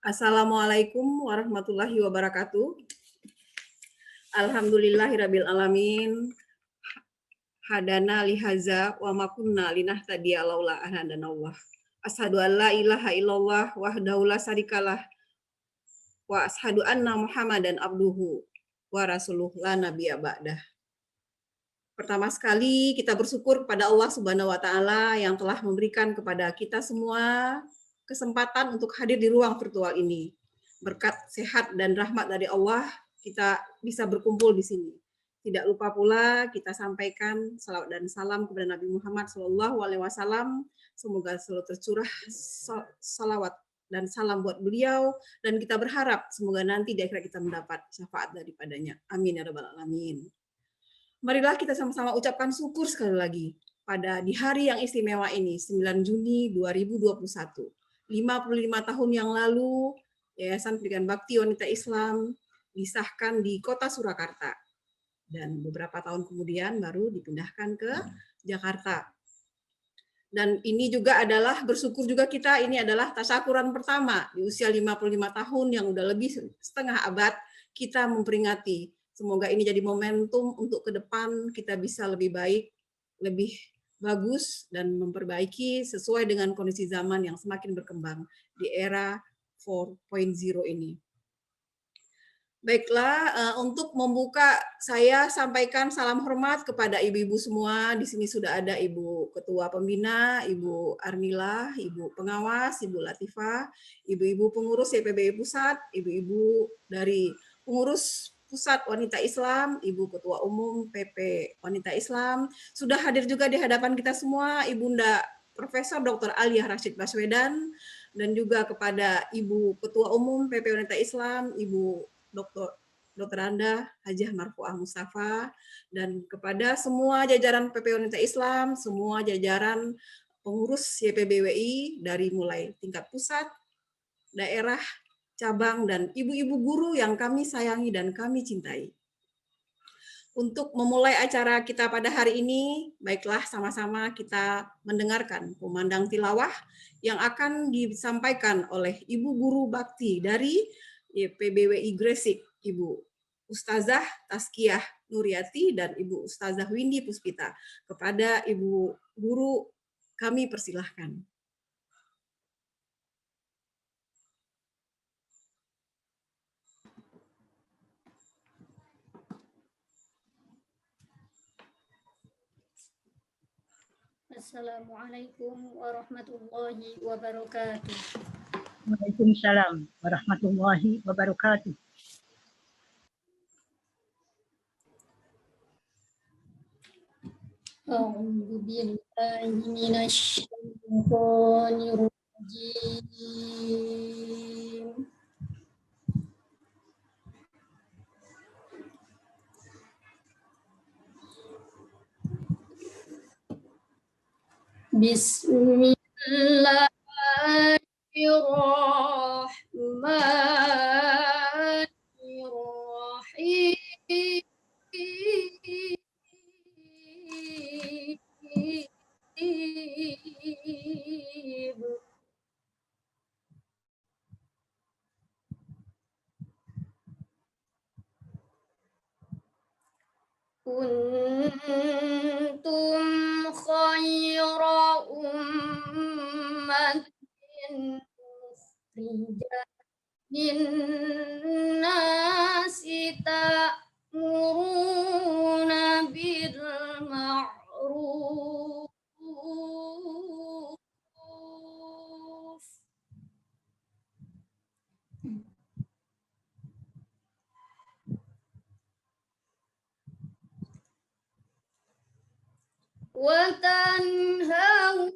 Assalamualaikum warahmatullahi wabarakatuh. Alhamdulillahirabbil alamin. Hadana lihaza wa ma kunna linahtadiya laula an hadanallah. Asyhadu an la ilaha illallah wahdahu la syarikalah wa asyhadu anna Muhammadan abduhu wa rasuluh la nabiyya ba'dah. Pertama sekali kita bersyukur kepada Allah Subhanahu wa taala yang telah memberikan kepada kita semua kesempatan untuk hadir di ruang virtual ini. Berkat sehat dan rahmat dari Allah, kita bisa berkumpul di sini. Tidak lupa pula kita sampaikan salawat dan salam kepada Nabi Muhammad SAW. Semoga selalu tercurah salawat dan salam buat beliau, dan kita berharap semoga nanti di akhirat kita mendapat syafaat daripadanya. Amin ya rabbal alamin. Marilah kita sama-sama ucapkan syukur sekali lagi pada di hari yang istimewa ini, 9 Juni 2021. 55 tahun yang lalu, Yayasan Pendidikan Bakti Wanita Islam disahkan di Kota Surakarta. Dan beberapa tahun kemudian baru dipindahkan ke Jakarta. Dan ini juga adalah, bersyukur juga kita, ini adalah tasyakuran pertama di usia 55 tahun yang udah lebih setengah abad kita memperingati. Semoga ini jadi momentum untuk ke depan kita bisa lebih baik, lebih bagus, dan memperbaiki sesuai dengan kondisi zaman yang semakin berkembang di era 4.0 ini. Baiklah, untuk membuka saya sampaikan salam hormat kepada ibu-ibu semua. Di sini sudah ada Ibu Ketua Pembina, Ibu Armila, Ibu Pengawas, Ibu Latifah, ibu-ibu pengurus YPBI Pusat, ibu-ibu dari pengurus Pusat Wanita Islam, Ibu Ketua Umum PP Wanita Islam. Sudah hadir juga di hadapan kita semua Ibunda Profesor Dr. Aliyah Rashid Baswedan, dan juga kepada Ibu Ketua Umum PP Wanita Islam, Ibu Dr. Anda Hajah Marfuah Mustafa, dan kepada semua jajaran PP Wanita Islam, semua jajaran pengurus YPBWI dari mulai tingkat pusat, daerah, cabang, dan ibu-ibu guru yang kami sayangi dan kami cintai. Untuk memulai acara kita pada hari ini, baiklah sama-sama kita mendengarkan kumandang tilawah yang akan disampaikan oleh Ibu Guru Bakti dari YPBWI Gresik, Ibu Ustazah Taskiyah Nuriati dan Ibu Ustazah Windy Puspita. Kepada Ibu Guru kami persilahkan. Assalamualaikum warahmatullahi wabarakatuh. Waalaikumsalam warahmatullahi wabarakatuh. A'udzu billahi minasy syaithanir rajim. Bismillahirrahmanirrahim. Kuntum khayra ummatin ukhrijat linnasi ta'muruna bil ma'ruf wa tanhauna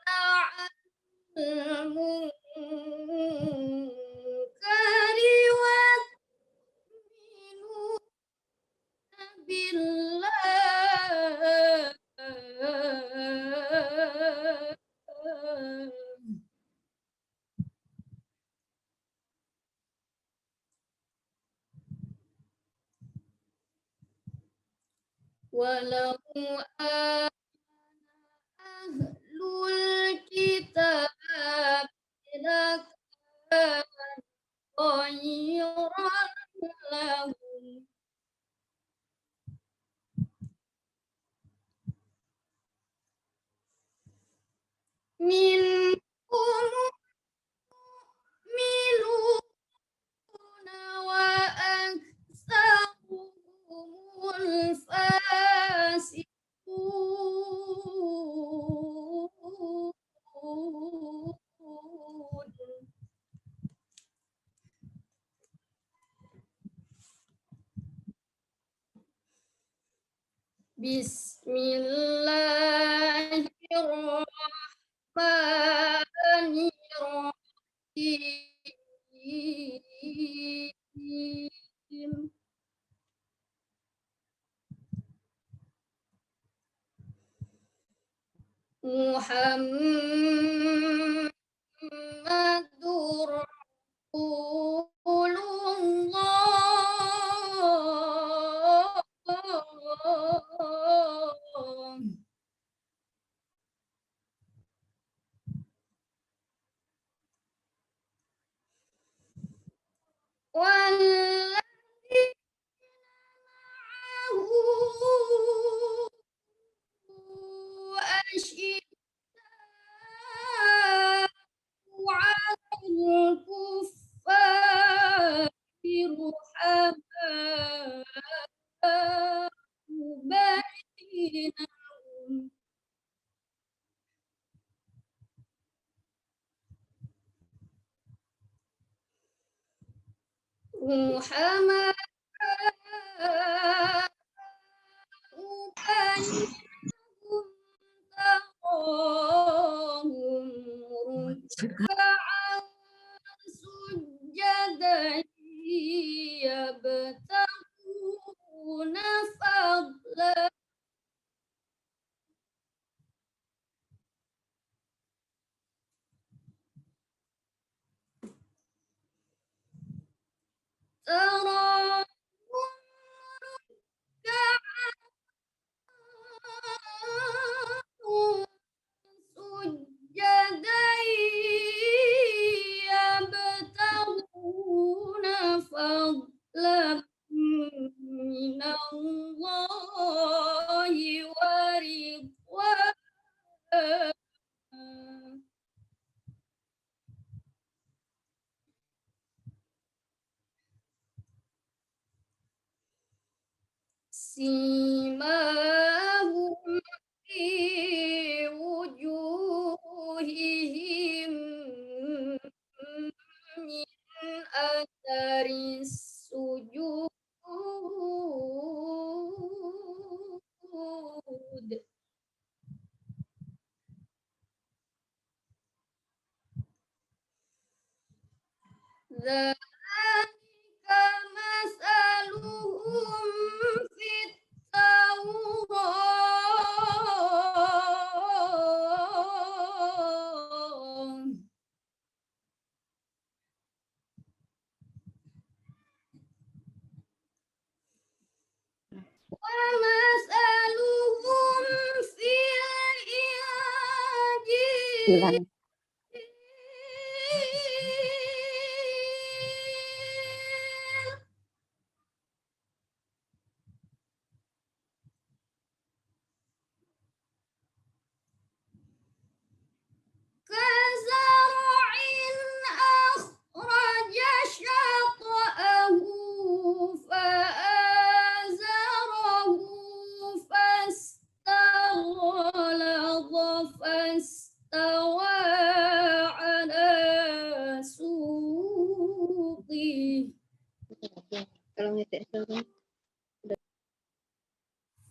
'anil munkari wa tu'minuna billah. Walau ahlul kitab lakana Bismillahirrahmanirrahim. Muhammadur Rasulullah. والذين معه أشداء على الكفار رحماء بينهم رحماء بينهم تراهم ركعا سجدا يبتغون فضلا تراهم ركعا سجدا يبتغون فضلا من الله ورضوانا سيماهم في وجوههم من أثر السجود ذلك مثلهم في التوراة ومثلهم في الإنجيل كزرع أخرج شطأه فآزره فاستغلظ فاستوى على سوقه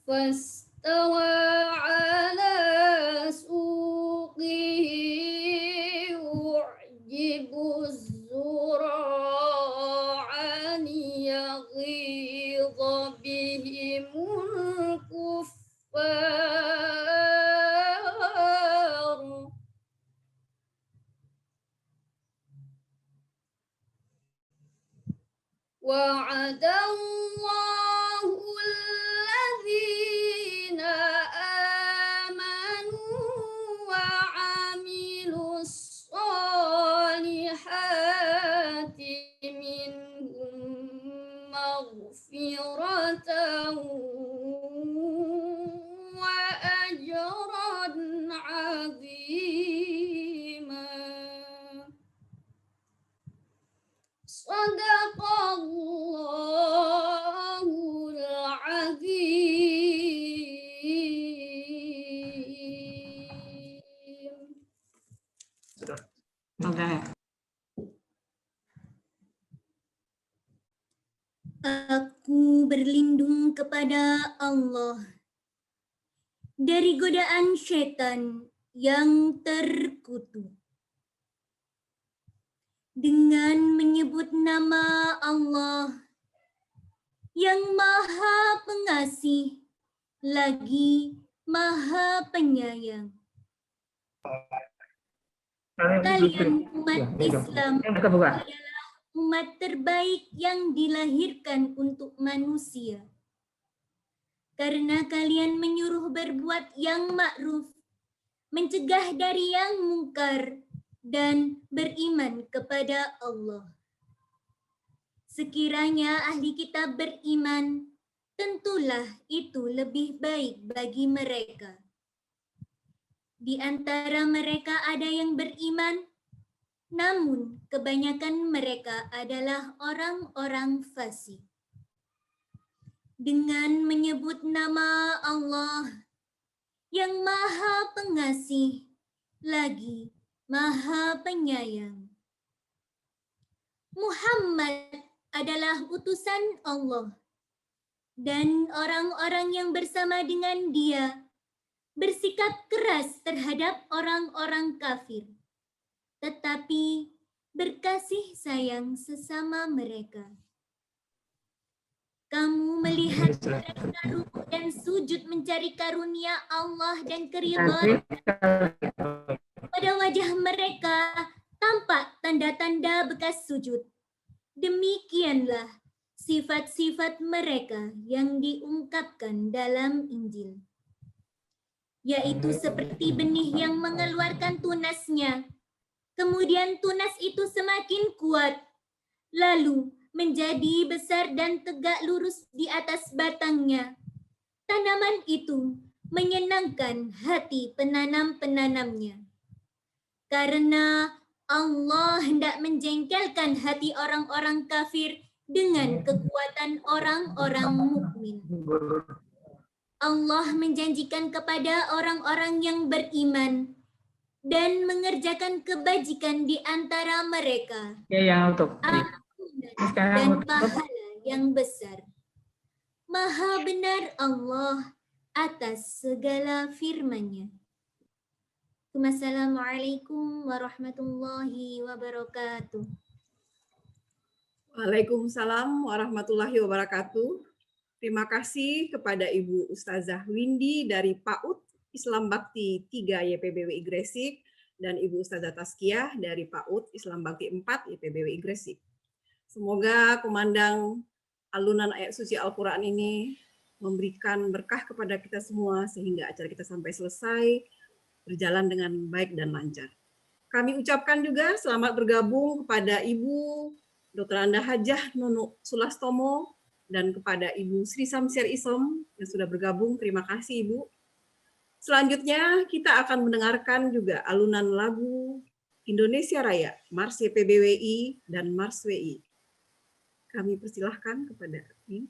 فاستوى على سوقه يعجب الزراع ليغيظ بهم الكفار وعد الله الذين آمنوا وعملوا الصالحات منهم مغفرة وأجرا عظيما صدق الله العظيم. Aku berlindung kepada Allah dari godaan syaitan yang terkutuk. Dengan menyebut nama Allah yang Maha Pengasih lagi Maha Penyayang. Kalian umat Islam adalah umat terbaik yang dilahirkan untuk manusia. Karena kalian menyuruh berbuat yang ma'ruf, mencegah dari yang mungkar, dan beriman kepada Allah. Sekiranya ahli kitab beriman, tentulah itu lebih baik bagi mereka. Di antara mereka ada yang beriman, namun kebanyakan mereka adalah orang-orang fasik. Dengan menyebut nama Allah yang Maha Pengasih lagi Maha Penyayang. Muhammad adalah utusan Allah, dan orang-orang yang bersama dengan dia bersikap keras terhadap orang-orang kafir, tetapi berkasih sayang sesama mereka. Kamu melihat mereka rukuk dan sujud mencari karunia Allah dan keridhaan. Pada wajah mereka tampak tanda-tanda bekas sujud. Demikianlah sifat-sifat mereka yang diungkapkan dalam Injil, yaitu seperti benih yang mengeluarkan tunasnya. Kemudian tunas itu semakin kuat, lalu menjadi besar dan tegak lurus di atas batangnya. Tanaman itu menyenangkan hati penanam-penanamnya. Karena Allah hendak menjengkelkan hati orang-orang kafir dengan kekuatan orang-orang mukmin. Allah menjanjikan kepada orang-orang yang beriman dan mengerjakan kebajikan di antara mereka ampunan dan pahala yang besar. Maha benar Allah atas segala firman-Nya. Wassalamualaikum warahmatullahi wabarakatuh. Waalaikumsalam warahmatullahi wabarakatuh. Terima kasih kepada Ibu Ustazah Windy dari PAUD Islam Bakti 3 YPBWI Gresik dan Ibu Ustazah Tazkiyah dari PAUD Islam Bakti 4 YPBWI Gresik. Semoga kumandang alunan ayat suci Al-Quran ini memberikan berkah kepada kita semua sehingga acara kita sampai selesai berjalan dengan baik dan lancar. Kami ucapkan juga selamat bergabung kepada Ibu Dr. Anda Hajah Nunu Sulastomo dan kepada Ibu Sri Samsiar Isom yang sudah bergabung. Terima kasih Ibu. Selanjutnya kita akan mendengarkan juga alunan lagu Indonesia Raya, Mars YPBWI dan Mars WI. Kami persilahkan kepada ini.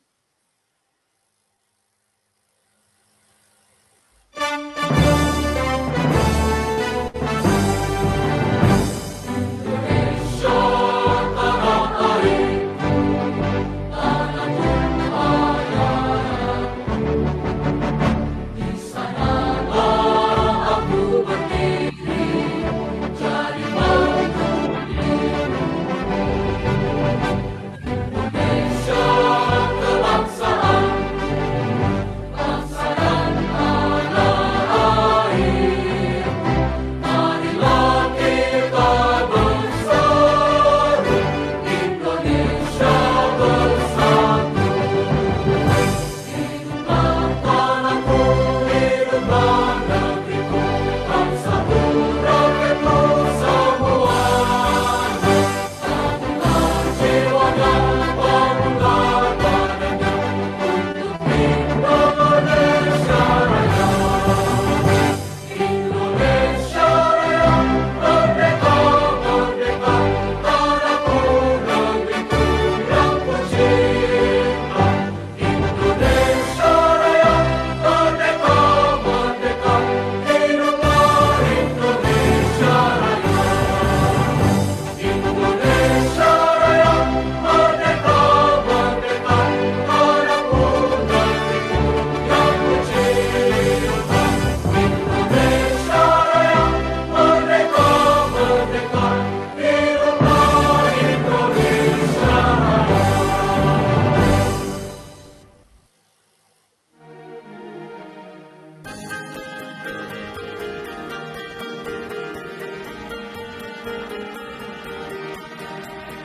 Indonesia kebangsaan, bangsa dan anak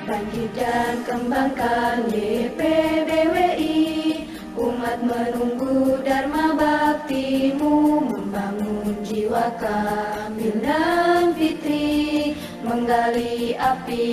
Bangkit dan kembangkan YPBWI, umat menunggu dharma baktimu, membangun jiwa kamil dan fitri, menggali api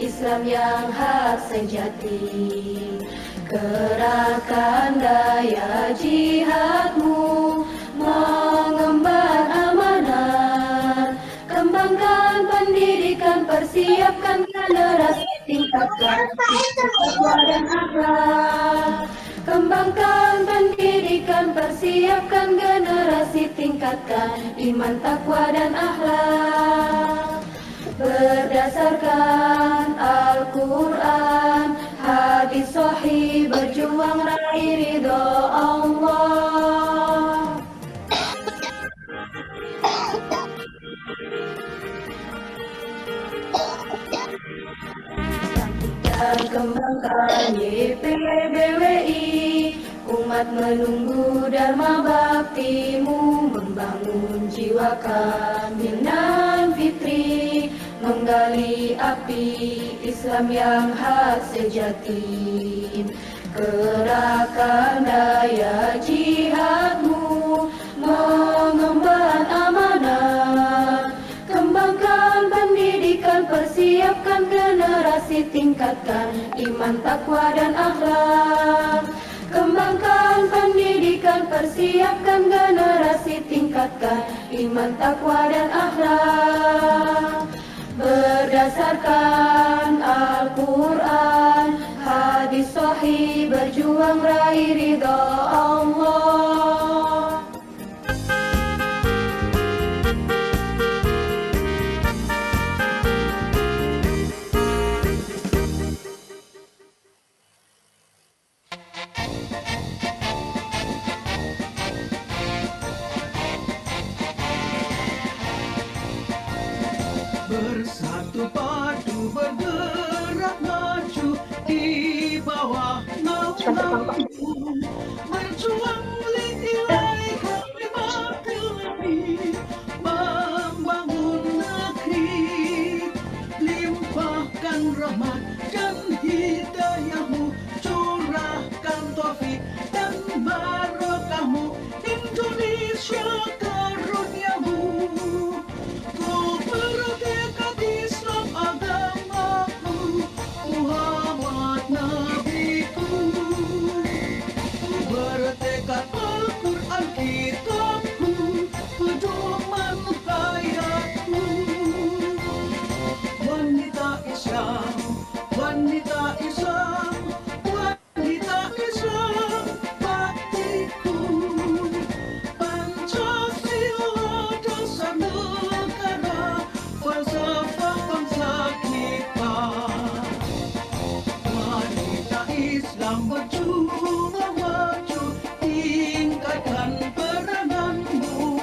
Islam yang hak sejati. Kerahkan daya jihadmu, mengemban amanat, kembangkan pendidikan, persiapkan generasi, tingkatkan takwa dan akhlak. Kembangkan pendidikan, persiapkan generasi, tingkatkan iman, takwa dan akhlak. Berdasarkan Al-Quran, hadis sahih, berjuang raih ridho Allah. Dan kembangkan YPBWI, umat menunggu dharma baktimu, membangun jiwa kamil dan fitri, menggali api Islam yang hak sejati. Kerahkan daya jihadmu, mengemban amanat, kembangkan pendidikan, persiapkan generasi, tingkatkan iman, takwa dan akhlak. Kembangkan pendidikan, persiapkan generasi, tingkatkan iman, takwa dan akhlak. Berdasarkan Al-Quran, hadis sahih, berjuang raih ridho Allah. Bersatu padu bergerak maju di bawah naunganmu, berjuang lillahi kalimatul amin, membangun negeri, limpahkan rahmat dan hidayahmu, curahkan taufik dan barokahmu, Indonesia karuniamu. Ku bertekad Islam agamaku, Muhammad nabiku. Ku bertekad Al-Quran kitabku, pedoman hayatku. Wanita Islam, wanita Islam, wanita Islam, baktiku. Pancasila dasar negara, falsafah bangsa kita. Wanita Islam berjuang maju, tingkatkan perananmu,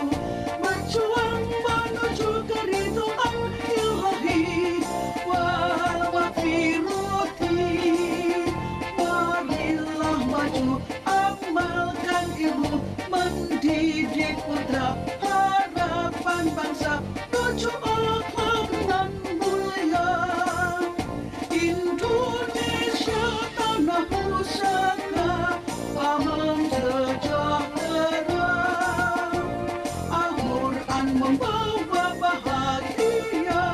berjuang menuju keridhaan ilahi wal maghfirati. Marilah maju, amalkan ilmu, mendidik putra, harapan bangsa, tuju akhlak dan mulia. Indonesia tanah pusaka, aman sejahtera. Al-Quran membawa bahagia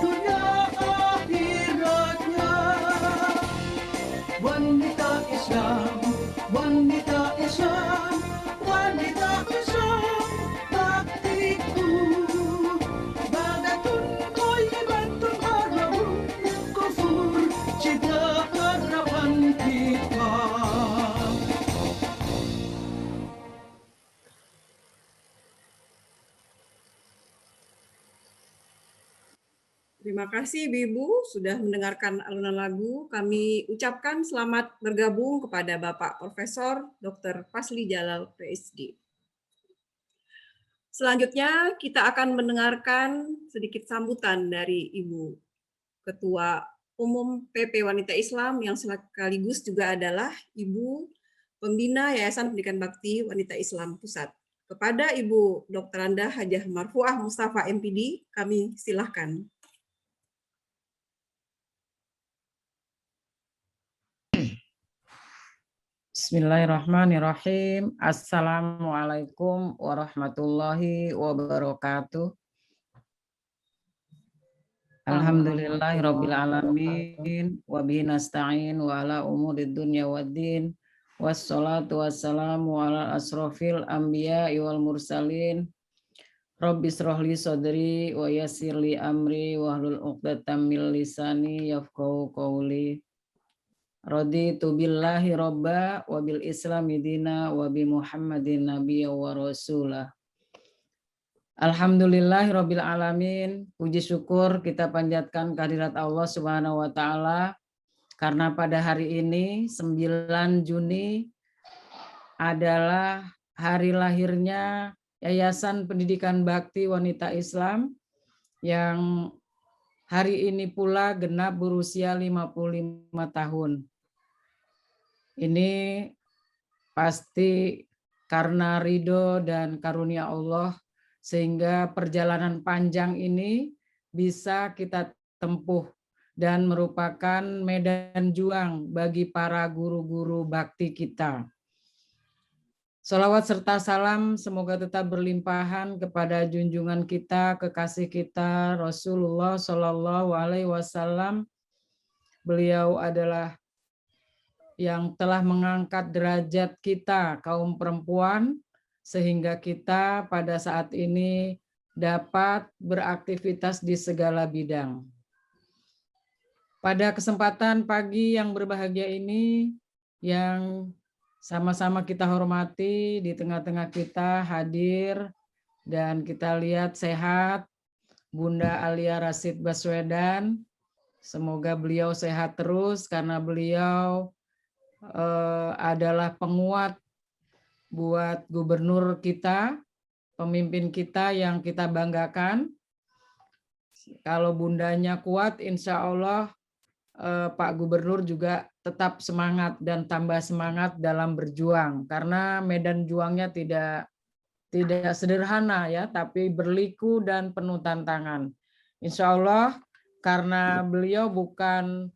dunia akhiratnya. Wanita Islam, wanita Islam, wanita Islam, baktiku. Badatun thayyibatun haramun kufur, cita harapan kita. Terima kasih Ibu sudah mendengarkan alunan lagu. Kami ucapkan selamat bergabung kepada Bapak Profesor Dr. Fasli Jalal, PhD. Selanjutnya kita akan mendengarkan sedikit sambutan dari Ibu Ketua Umum PP Wanita Islam yang sekaligus juga adalah Ibu Pembina Yayasan Pendidikan Bakti Wanita Islam Pusat. Kepada Ibu Dr. Anda Hajah Marfuah Mustafa MPD, kami silahkan. Bismillahirrahmanirrahim. Assalamualaikum warahmatullahi wabarakatuh. Alhamdulillahirabbil alamin wa bihi nasta'in wa ala umurid dunya waddin. Wassalatu wassalamu ala asrofil anbiya'i wal mursalin. Rabbi shrahli sadri wa yassirli amri wahlul 'uqdatam min lisani yafqahu qawli. Raditu billahi robba wa bil islami dina wa bi Muhammadin nabiyya wa rasulah. Alhamdulillahirabbil alamin. Puji syukur kita panjatkan kehadirat Allah Subhanahu wa taala karena pada hari ini 9 Juni adalah hari lahirnya Yayasan Pendidikan Bakti Wanita Islam yang hari ini pula genap berusia 55 tahun. Ini pasti karena ridho dan karunia Allah sehingga perjalanan panjang ini bisa kita tempuh dan merupakan medan juang bagi para guru-guru bakti kita. Shalawat serta salam semoga tetap berlimpahan kepada junjungan kita, kekasih kita Rasulullah Shallallahu Alaihi Wasallam. Beliau adalah yang telah mengangkat derajat kita kaum perempuan sehingga kita pada saat ini dapat beraktivitas di segala bidang. Pada kesempatan pagi yang berbahagia ini yang sama-sama kita hormati, di tengah-tengah kita hadir dan kita lihat sehat Bunda Alia Rasid Baswedan. Semoga beliau sehat terus karena beliau adalah penguat buat gubernur kita, pemimpin kita yang kita banggakan. Kalau bundanya kuat, insya Allah Pak Gubernur juga tetap semangat dan tambah semangat dalam berjuang. Karena medan juangnya tidak sederhana ya, tapi berliku dan penuh tantangan. Insya Allah karena beliau bukan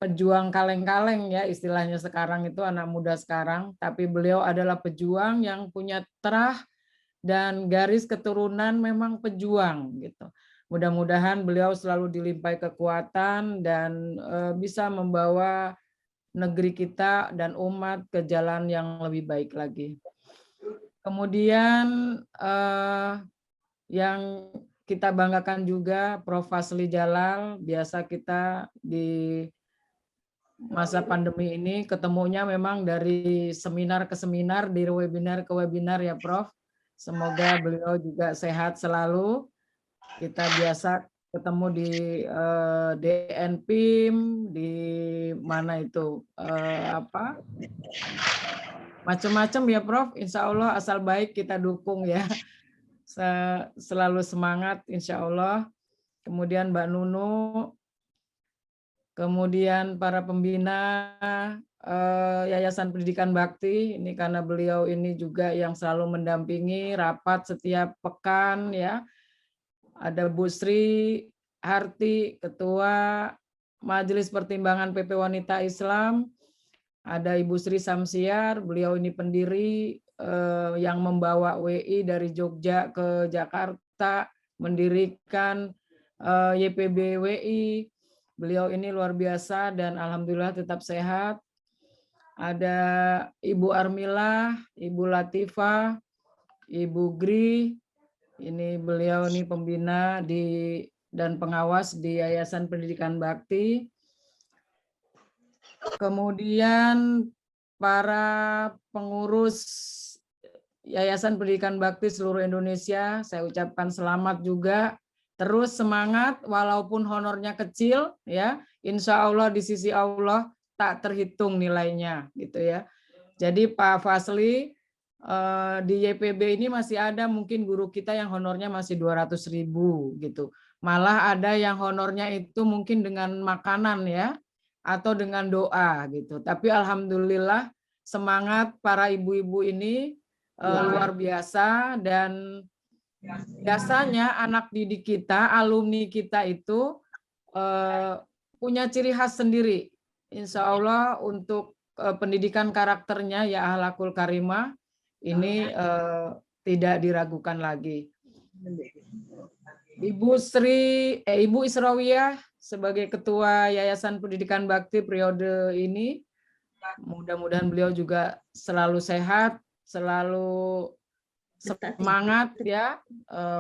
pejuang kaleng-kaleng ya, istilahnya sekarang itu anak muda sekarang, tapi beliau adalah pejuang yang punya terah dan garis keturunan memang pejuang gitu. Mudah-mudahan beliau selalu dilimpahi kekuatan dan bisa membawa negeri kita dan umat ke jalan yang lebih baik lagi. Kemudian yang kita banggakan juga Prof. Fasli Jalal. Biasa kita di masa pandemi ini ketemunya memang dari seminar ke seminar, dari webinar ke webinar ya Prof. Semoga beliau juga sehat selalu. Kita biasa ketemu di DNPIM, di mana itu macam-macam ya Prof. Insya Allah asal baik kita dukung ya. Selalu semangat insya Allah. Kemudian Mbak Nunu, kemudian para pembina Yayasan Pendidikan Bakti, ini karena beliau ini juga yang selalu mendampingi rapat setiap pekan ya. Ada Bu Sri Harti, Ketua Majelis Pertimbangan PP Wanita Islam, ada Ibu Sri Samsiar, beliau ini pendiri yang membawa WI dari Jogja ke Jakarta, mendirikan YPB WI. Beliau ini luar biasa dan alhamdulillah tetap sehat. Ada Ibu Armila, Ibu Latifah, Ibu Gri, ini beliau ini pembina dan pengawas di Yayasan Pendidikan Bakti. Kemudian para pengurus Yayasan Pendidikan Bakti seluruh Indonesia, saya ucapkan selamat juga. Terus semangat walaupun honornya kecil ya, insya Allah di sisi Allah tak terhitung nilainya gitu ya. Jadi Pak Fasli di YPB ini masih ada mungkin guru kita yang honornya masih 200.000 gitu. Malah ada yang honornya itu mungkin dengan makanan ya atau dengan doa gitu. Tapi alhamdulillah semangat para ibu-ibu ini luar biasa dan biasanya anak didik kita, alumni kita itu punya ciri khas sendiri. Insya Allah untuk pendidikan karakternya ya ahlakul karimah ini tidak diragukan lagi. Ibu Israwiyah sebagai Ketua Yayasan Pendidikan Bakti periode ini, mudah-mudahan beliau juga selalu sehat, selalu semangat ya,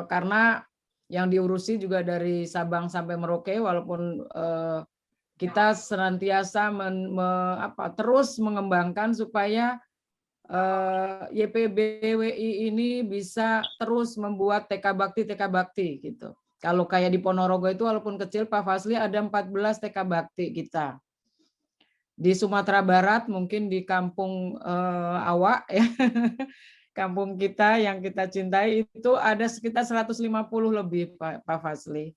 karena yang diurusi juga dari Sabang sampai Merauke, walaupun kita senantiasa terus mengembangkan supaya YPBWI ini bisa terus membuat TK Bakti gitu. Kalau kayak di Ponorogo itu walaupun kecil Pak Fazli ada 14 TK Bakti kita. Di Sumatera Barat mungkin di kampung Awak ya. Kampung kita yang kita cintai itu ada sekitar 150 lebih Pak Fazli.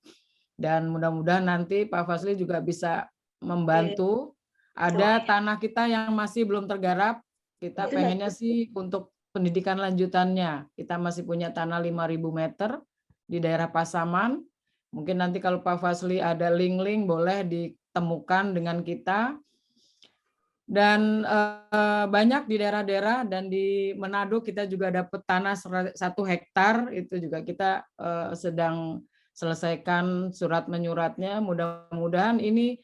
Dan mudah-mudahan nanti Pak Fazli juga bisa membantu. Ada tanah kita yang masih belum tergarap. Kita pengennya sih untuk pendidikan lanjutannya. Kita masih punya tanah 5.000 meter di daerah Pasaman. Mungkin nanti kalau Pak Fazli ada link-link boleh ditemukan dengan kita. Dan banyak di daerah-daerah dan di Manado kita juga dapat tanah 1 hektar. Itu juga kita sedang selesaikan surat menyuratnya. Mudah-mudahan ini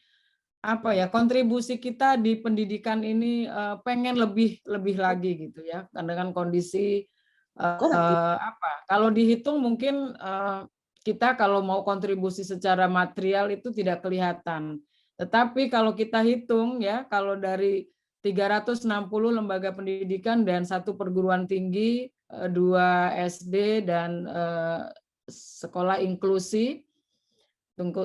kontribusi kita di pendidikan ini pengen lebih lagi gitu ya, karena kan kondisi kalau dihitung mungkin kita kalau mau kontribusi secara material itu tidak kelihatan, tetapi kalau kita hitung ya, kalau dari 360 lembaga pendidikan dan 1 perguruan tinggi, 2 SD dan sekolah inklusi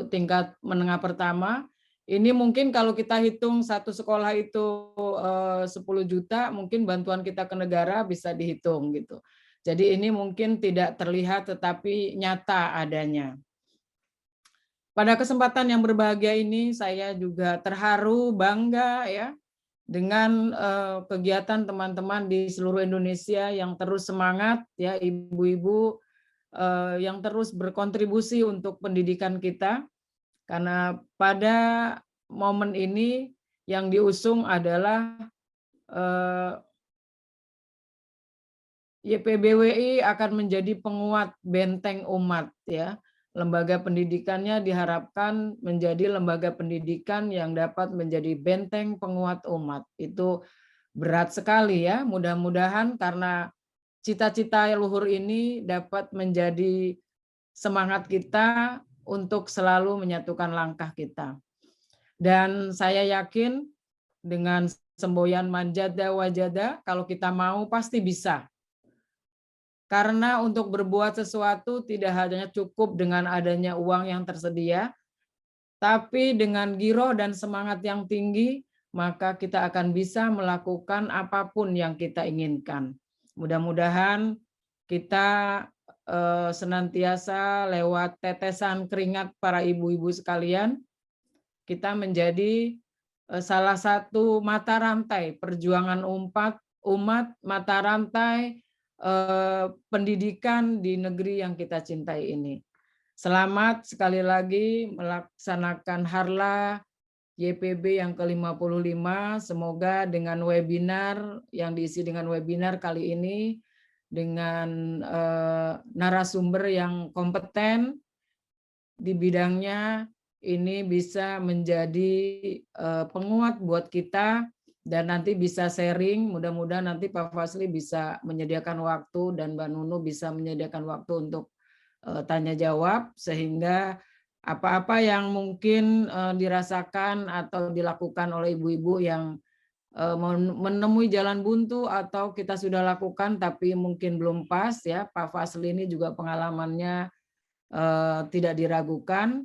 tingkat menengah pertama. Ini mungkin kalau kita hitung 1 sekolah itu 10 juta, mungkin bantuan kita ke negara bisa dihitung gitu. Jadi ini mungkin tidak terlihat tetapi nyata adanya. Pada kesempatan yang berbahagia ini saya juga terharu, bangga ya dengan kegiatan teman-teman di seluruh Indonesia yang terus semangat ya, ibu-ibu yang terus berkontribusi untuk pendidikan kita. Karena pada momen ini yang diusung adalah YPBWI akan menjadi penguat benteng umat ya. Lembaga pendidikannya diharapkan menjadi lembaga pendidikan yang dapat menjadi benteng penguat umat. Itu berat sekali ya. Mudah-mudahan karena cita-cita luhur ini dapat menjadi semangat kita untuk selalu menyatukan langkah kita. Dan saya yakin dengan semboyan manjada wajada, kalau kita mau pasti bisa. Karena untuk berbuat sesuatu tidak hanya cukup dengan adanya uang yang tersedia, tapi dengan giroh dan semangat yang tinggi, maka kita akan bisa melakukan apapun yang kita inginkan. Mudah-mudahan kita senantiasa lewat tetesan keringat para ibu-ibu sekalian, kita menjadi salah satu mata rantai perjuangan umat, mata rantai pendidikan di negeri yang kita cintai ini. Selamat sekali lagi melaksanakan Harla YPB yang ke-55. Semoga dengan webinar yang diisi dengan webinar kali ini, dengan narasumber yang kompeten di bidangnya, ini bisa menjadi penguat buat kita dan nanti bisa sharing. Mudah-mudahan nanti Pak Fazli bisa menyediakan waktu dan Mbak Nunu bisa menyediakan waktu untuk tanya jawab, sehingga apa-apa yang mungkin dirasakan atau dilakukan oleh ibu-ibu yang menemui jalan buntu atau kita sudah lakukan tapi mungkin belum pas ya, Pak Fazli ini juga pengalamannya tidak diragukan.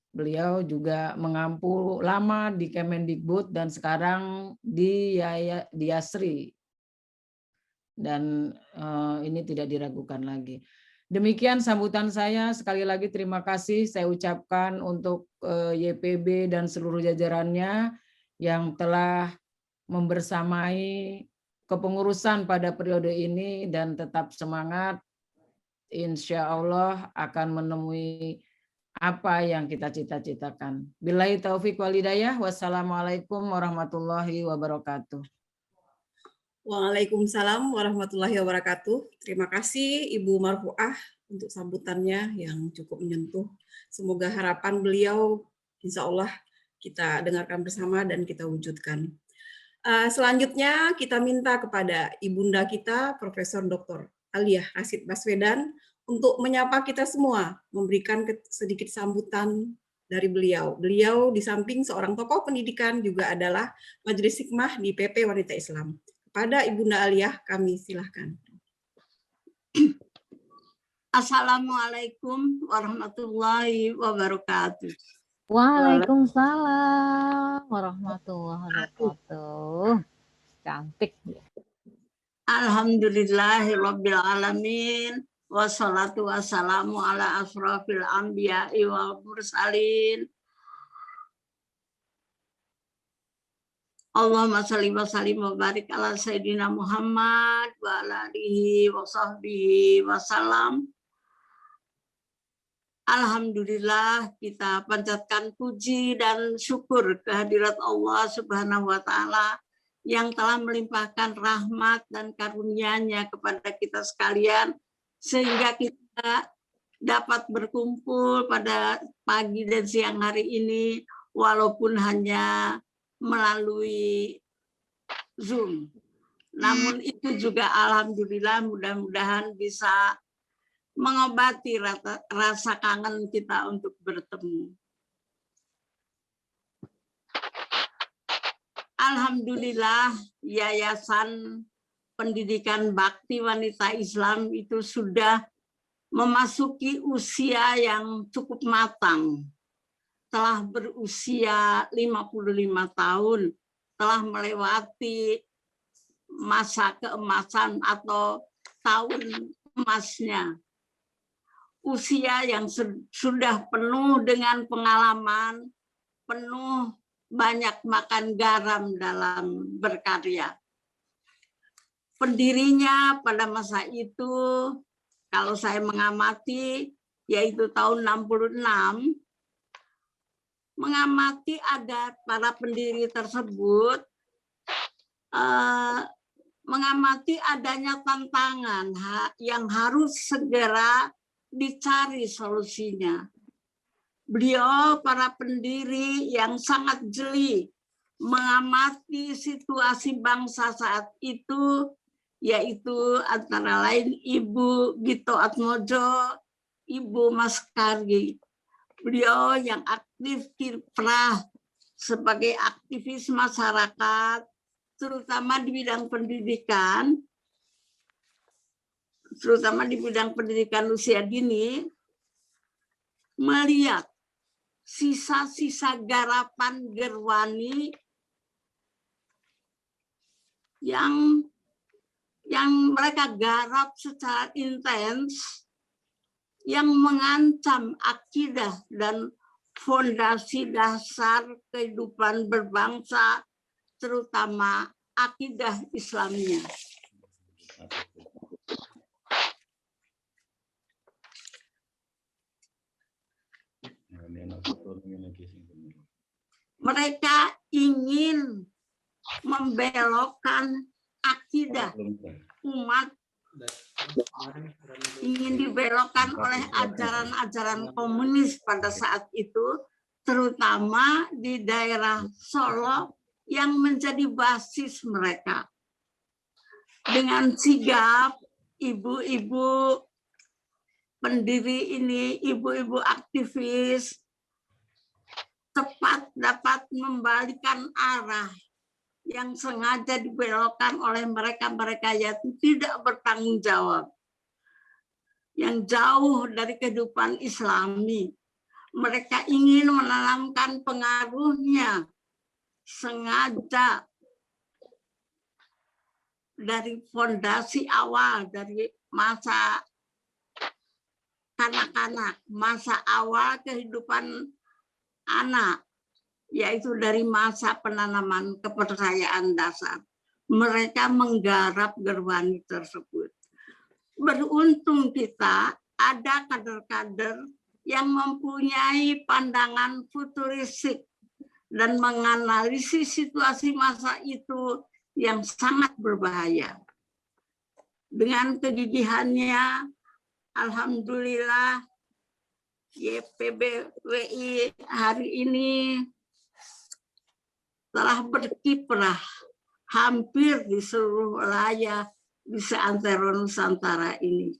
Beliau juga mengampu lama di Kemendikbud dan sekarang di Yasri, dan ini tidak diragukan lagi. Demikian sambutan saya. Sekali lagi terima kasih saya ucapkan untuk YPB dan seluruh jajarannya yang telah membersamai kepengurusan pada periode ini, dan tetap semangat. Insya Allah akan menemui apa yang kita cita-citakan. Billahi taufiq wal hidayah. Wassalamualaikum warahmatullahi wabarakatuh. Waalaikumsalam warahmatullahi wabarakatuh. Terima kasih Ibu Marfuah untuk sambutannya yang cukup menyentuh. Semoga harapan beliau insya Allah kita dengarkan bersama dan kita wujudkan. Selanjutnya kita minta kepada Ibunda kita Profesor Dr. Aliyah Rashid Baswedan untuk menyapa kita semua, memberikan sedikit sambutan dari beliau. Beliau di samping seorang tokoh pendidikan juga adalah Majelis Hikmah di PP Wanita Islam. Kepada Ibunda Aliyah kami silahkan. Assalamualaikum warahmatullahi wabarakatuh. Waalaikumsalam warahmatullahi wabarakatuh. Cantik. Alhamdulillahirabbil alamin wassalatu wassalamu ala asrofil anbiya'i wal mursalin. Allahumma shalli wa sallim wa barik ala sayyidina Muhammad wa ala alihi wa sahbihi wasallam. Alhamdulillah kita panjatkan puji dan syukur kehadirat Allah Subhanahu wa taala yang telah melimpahkan rahmat dan karunia-Nya kepada kita sekalian sehingga kita dapat berkumpul pada pagi dan siang hari ini walaupun hanya melalui Zoom. Namun itu juga alhamdulillah mudah-mudahan bisa mengobati rasa kangen kita untuk bertemu. Alhamdulillah Yayasan Pendidikan Bakti Wanita Islam itu sudah memasuki usia yang cukup matang. Telah berusia 55 tahun, telah melewati masa keemasan atau tahun emasnya. Usia yang sudah penuh dengan pengalaman, penuh banyak makan garam dalam berkarya. Pendirinya pada masa itu, kalau saya mengamati, yaitu tahun 66, mengamati ada para pendiri tersebut mengamati adanya tantangan yang harus segera dicari solusinya. Beliau para pendiri yang sangat jeli mengamati situasi bangsa saat itu, yaitu antara lain Ibu Gito Atmojo, Ibu Maskargi. Beliau yang aktif kiprah sebagai aktivis masyarakat, terutama di bidang pendidikan, terutama di bidang pendidikan usia dini, melihat sisa-sisa garapan Gerwani yang mereka garap secara intens, yang mengancam akidah dan fondasi dasar kehidupan berbangsa, terutama akidah Islamnya. Mereka ingin membelokkan akidah umat, ingin dibelokkan oleh ajaran-ajaran komunis pada saat itu, terutama di daerah Solo yang menjadi basis mereka. Dengan sigap ibu-ibu pendiri ini, ibu-ibu aktivis, tepat dapat membalikan arah yang sengaja dibelokkan oleh mereka-mereka yang tidak bertanggung jawab, yang jauh dari kehidupan Islami. Mereka ingin menanamkan pengaruhnya sengaja dari fondasi awal, dari masa kanak-kanak, masa awal kehidupan anak, yaitu dari masa penanaman kepercayaan dasar. Mereka menggarap Gerwani tersebut. Beruntung kita ada kader-kader yang mempunyai pandangan futuristik dan menganalisis situasi masa itu yang sangat berbahaya. Dengan kegigihannya, alhamdulillah, YPBWI hari ini telah berkiprah hampir di seluruh wilayah di seantero Nusantara ini.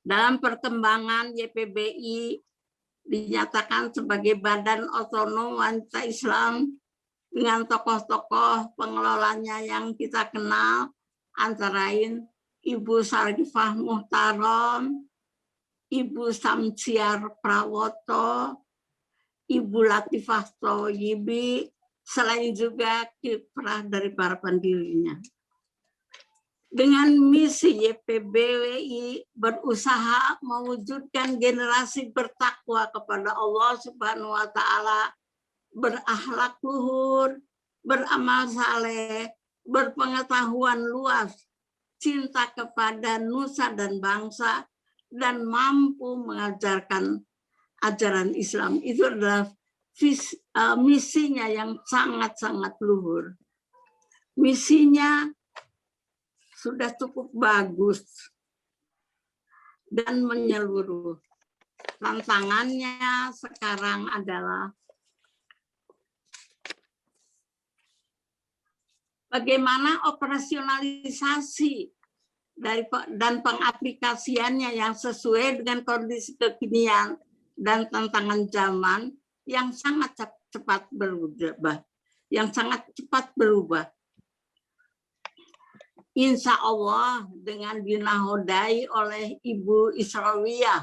Dalam perkembangan YPBI dinyatakan sebagai badan otonom wanita Islam dengan tokoh-tokoh pengelolanya yang kita kenal, antara lain Ibu Sarifah Muhtarom, Ibu Samsiar Prawoto, Ibu Latifah Thoyibi, selain juga kiprah dari para pendirinya. Dengan misi YPBWI berusaha mewujudkan generasi bertakwa kepada Allah Subhanahu wa Ta'ala, berakhlak luhur, beramal saleh, berpengetahuan luas, cinta kepada nusa dan bangsa, dan mampu mengajarkan ajaran Islam. Itu adalah misinya yang sangat-sangat luhur. Misinya sudah cukup bagus dan menyeluruh. Tantangannya sekarang adalah bagaimana operasionalisasi dan pengaplikasiannya yang sesuai dengan kondisi kekinian dan tantangan zaman yang sangat cepat berubah. Insya Allah dengan dinahodai oleh Ibu Israwiyah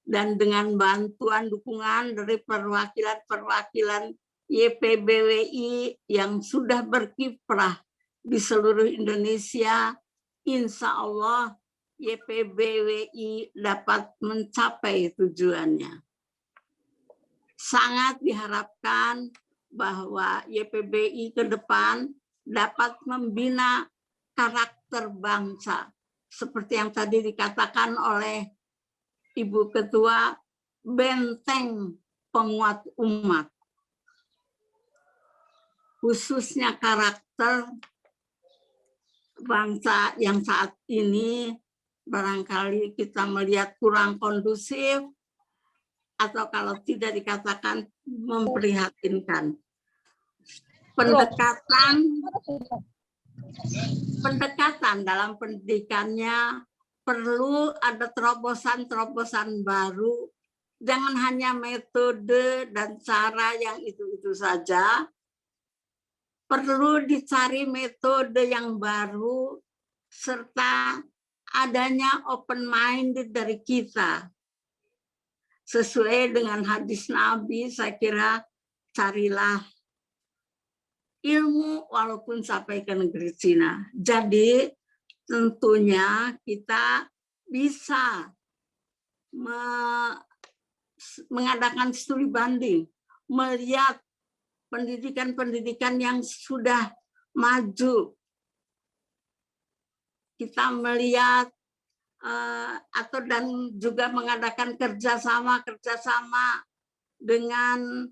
dan dengan bantuan dukungan dari perwakilan-perwakilan YPBWI yang sudah berkiprah di seluruh Indonesia, insya Allah YPBWI dapat mencapai tujuannya. Sangat diharapkan bahwa YPBWI ke depan dapat membina karakter bangsa seperti yang tadi dikatakan oleh Ibu Ketua, benteng penguat umat, khususnya karakter bangsa yang saat ini barangkali kita melihat kurang kondusif atau kalau tidak dikatakan memprihatinkan. Pendekatan dalam pendidikannya perlu ada terobosan-terobosan baru, jangan hanya metode dan cara yang itu-itu saja. Perlu dicari metode yang baru serta adanya open minded dari kita. Sesuai dengan hadis Nabi, saya kira carilah ilmu walaupun sampai ke negeri Cina. Jadi tentunya kita bisa mengadakan studi banding, melihat pendidikan-pendidikan yang sudah maju. Kita melihat dan juga mengadakan kerjasama dengan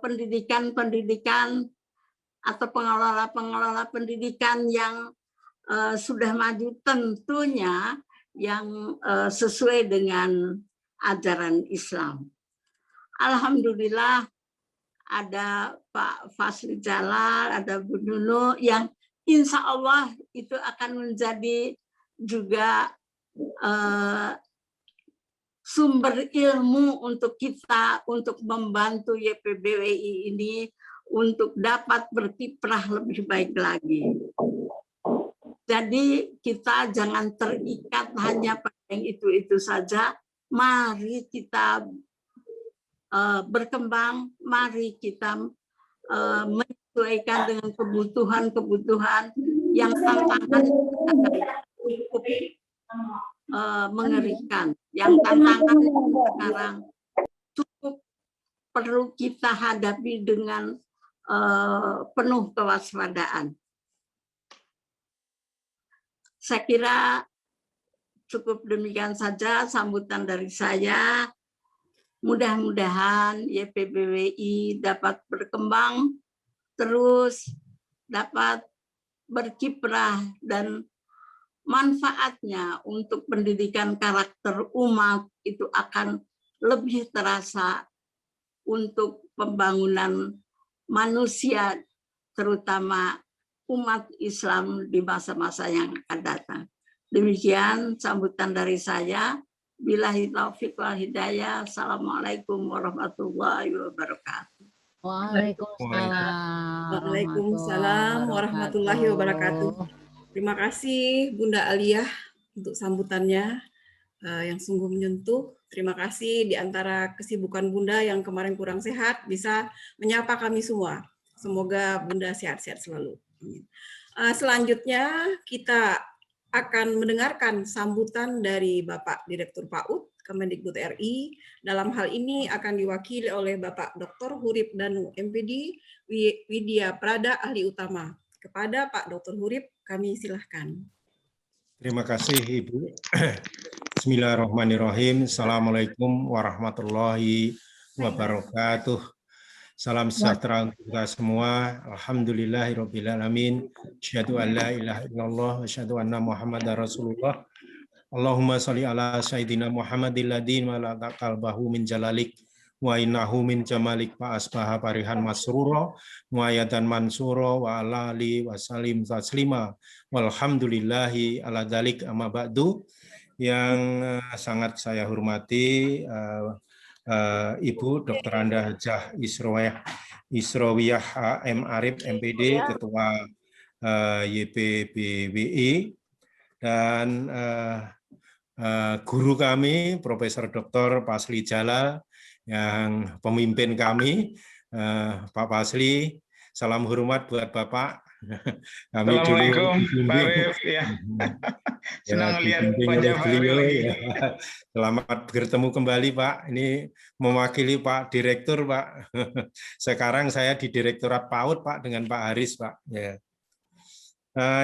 pendidikan atau pengelola pendidikan yang sudah maju, tentunya yang sesuai dengan ajaran Islam. Alhamdulillah ada Pak Fasli Jalal, ada Bu Nunu yang insya Allah itu akan menjadi juga sumber ilmu untuk kita, untuk membantu YPBWI ini untuk dapat berkiprah lebih baik lagi. Jadi kita jangan terikat hanya pada yang itu-itu saja. Mari kita berkembang, mari kita menyesuaikan dengan kebutuhan-kebutuhan yang tantangan cukup mengerikan. Yang tantangan sekarang cukup perlu kita hadapi dengan penuh kewaspadaan. Saya kira cukup demikian saja sambutan dari saya. Mudah-mudahan YPBWI dapat berkembang terus, dapat berkiprah, dan manfaatnya untuk pendidikan karakter umat itu akan lebih terasa untuk pembangunan manusia, terutama umat Islam di masa-masa yang akan datang. Demikian sambutan dari saya. Billahi taufiq wal hidayah. Assalamualaikum warahmatullahi wabarakatuh. Waalaikumsalam warahmatullahi wabarakatuh. Terima kasih Bunda Aliyah untuk sambutannya yang sungguh menyentuh. Terima kasih di antara kesibukan Bunda yang kemarin kurang sehat bisa menyapa kami semua. Semoga Bunda sehat-sehat selalu. Selanjutnya kita akan mendengarkan sambutan dari Bapak Direktur PAUD Kemendikbud RI. Dalam hal ini akan diwakili oleh Bapak Dr. Hurip Danu MPD Widya Prada Ahli Utama. Kepada Pak Dr. Hurip kami silahkan. Terima kasih Ibu. Bismillahirrahmanirrahim. Assalamualaikum warahmatullahi wabarakatuh. Salam sejahtera untuk kita semua. Alhamdulillahirrabbilalamin. Asyhadu an la ilaha illallah wa asyhadu anna Muhammadar Rasulullah. Allahumma sholli ala sayyidina Muhammadil ladzi malaka qalbahu min jalalik wa innahu min jamalik fa asbaha parihan masrura wa ayatan mansura wa ala ali wa salim taslima walhamdulillahi ala dzalik amma ba'du. Yang sangat saya hormati Ibu Dr. Anda Hajah Isrowiyah M. Arif MPD, Ketua YPBWI, dan guru kami Profesor Dr. Pasli Jalal yang pemimpin kami, Pak Pasli. Salam hormat buat Bapak. Kami Assalamualaikum dulu Pak Arif, ya. Senang melihat wajah Pak Arif lagi. Selamat bertemu kembali Pak. Ini mewakili Pak Direktur Pak. Sekarang saya di Direktorat PAUD Pak dengan Pak Haris Pak. Ya.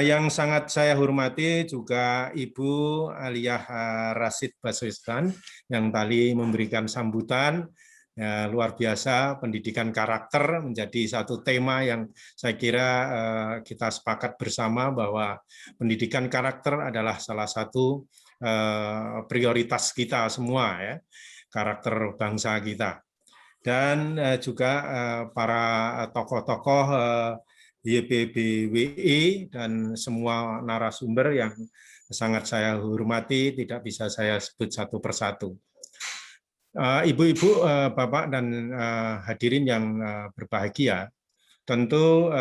Yang sangat saya hormati juga Ibu Aliyah Rashid Baswedan yang tadi memberikan sambutan. Ya, luar biasa, pendidikan karakter menjadi satu tema yang saya kira kita sepakat bersama bahwa pendidikan karakter adalah salah satu prioritas kita semua, ya, karakter bangsa kita. Dan juga para tokoh-tokoh YPBWI dan semua narasumber yang sangat saya hormati, tidak bisa saya sebut satu persatu. Ibu-ibu, Bapak, dan hadirin yang berbahagia, tentu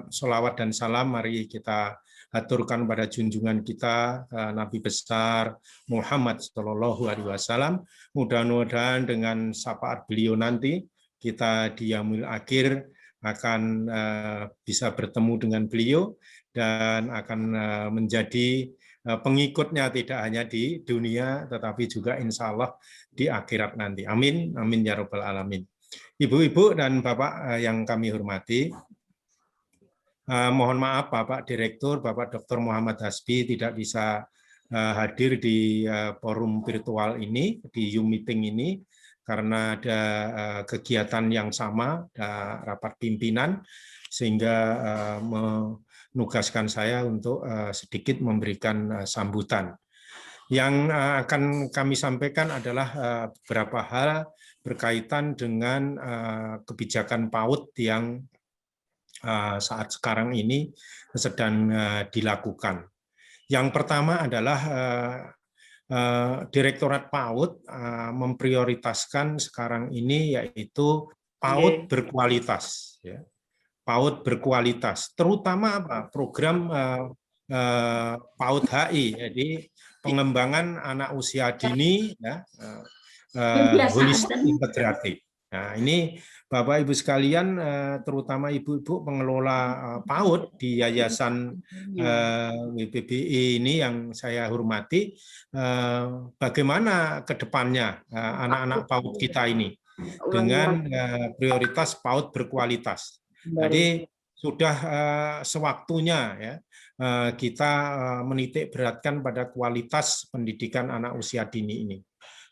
sholawat dan salam mari kita haturkan pada junjungan kita Nabi besar Muhammad SAW. Mudah-mudahan dengan syafaat beliau nanti kita di yaumil akhir akan bisa bertemu dengan beliau dan akan menjadi pengikutnya tidak hanya di dunia, tetapi juga insya Allah di akhirat nanti. Amin, amin ya rabbal alamin. Ibu-ibu dan Bapak yang kami hormati, mohon maaf Bapak Direktur, Bapak Dr. Muhammad Hasbi tidak bisa hadir di forum virtual ini, di Zoom meeting ini, karena ada kegiatan yang sama, ada rapat pimpinan, sehingga menugaskan saya untuk sedikit memberikan sambutan. Yang akan kami sampaikan adalah beberapa hal berkaitan dengan kebijakan PAUD yang saat sekarang ini sedang dilakukan. Yang pertama adalah Direktorat PAUD memprioritaskan sekarang ini yaitu PAUD berkualitas. PAUD berkualitas, terutama apa? Program PAUD HI, jadi pengembangan anak usia dini, ya, holistik integratif. Nah, ini Bapak Ibu sekalian, terutama ibu-ibu pengelola PAUD di Yayasan YPBWI ini yang saya hormati, bagaimana ke depannya anak-anak PAUD kita ini dengan prioritas PAUD berkualitas. Jadi sudah sewaktunya, ya, kita menitik beratkan pada kualitas pendidikan anak usia dini ini.